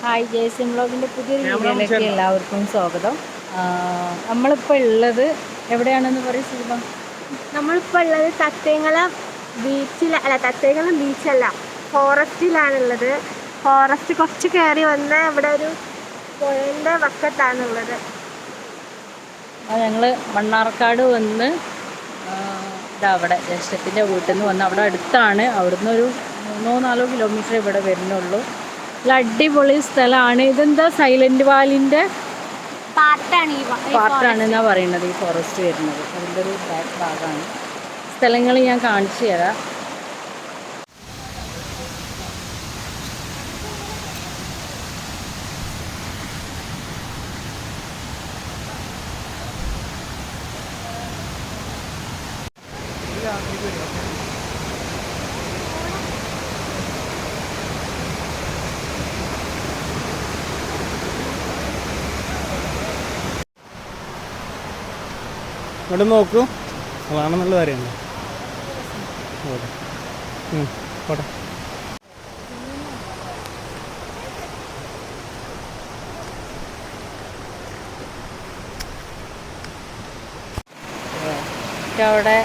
Hi ജയസിം വ്ളോഗിൻ്റെ പുതിയൊരു വീഡിയോയിലേക്ക് എല്ലാവർക്കും സ്വാഗതം. നമ്മളിപ്പോൾ ഉള്ളത് എവിടെയാണെന്ന് പറയും സുൽഭ? നമ്മളിപ്പോൾ ഉള്ളത് തത്തേങ്ങലം ബീച്ചല്ല, ഫോറസ്റ്റിലാണുള്ളത്. ഫോറസ്റ്റ് കുറച്ച് കയറി വന്ന് ഇവിടെ ഒരു പുഴൻ്റെ വക്കത്താണുള്ളത്. ഞങ്ങൾ മണ്ണാർക്കാട് വന്ന് അവിടെ ജ്യേഷ്ഠത്തിൻ്റെ വീട്ടിൽ നിന്ന് വന്ന് അവിടെ അടുത്താണ്. അവിടുന്ന് ഒരു 3-4 കിലോമീറ്റർ ഇവിടെ വരുന്നുള്ളൂ. നല്ല അടിപൊളി സ്ഥലമാണ്. ഇതെന്താ സൈലൻറ്റ് വാലിൻ്റെ പാർട്ടാണെന്നാണ് പറയുന്നത് ഈ ഫോറസ്റ്റ് വരുന്നത്. അതിൻ്റെ ഒരു ബാക്ക് ഭാഗമാണ്. സ്ഥലങ്ങൾ ഞാൻ കാണിച്ചു തരാം. ഇവിടെ നോക്കൂ, അതാണെന്നുള്ള കാര്യമാണ്. പോട്ടെ. അവിടെ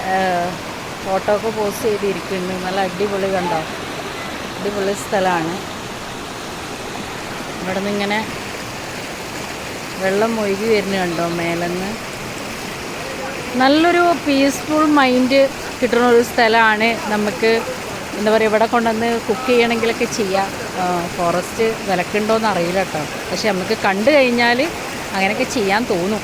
ഫോട്ടോ ഒക്കെ പോസ്റ്റ് ചെയ്തിരിക്കുന്നു. നല്ല അടിപൊളി, കണ്ടോ, അടിപൊളി സ്ഥലമാണ്. ഇവിടെ നിന്ന് ഇങ്ങനെ വെള്ളം ഒഴുകി വരുന്ന കണ്ടോ മേലെന്ന്. നല്ലൊരു പീസ്ഫുൾ മൈൻഡ് കിട്ടുന്ന ഒരു സ്ഥലമാണ്. നമുക്ക് എന്താ പറയുക, ഇവിടെ കൊണ്ടുവന്ന് കുക്ക് ചെയ്യണമെങ്കിലൊക്കെ ചെയ്യാം. ഫോറസ്റ്റ് വിലക്കുണ്ടോയെന്ന് അറിയില്ല കേട്ടോ, പക്ഷെ നമുക്ക് കണ്ടു കഴിഞ്ഞാൽ അങ്ങനെയൊക്കെ ചെയ്യാൻ തോന്നും.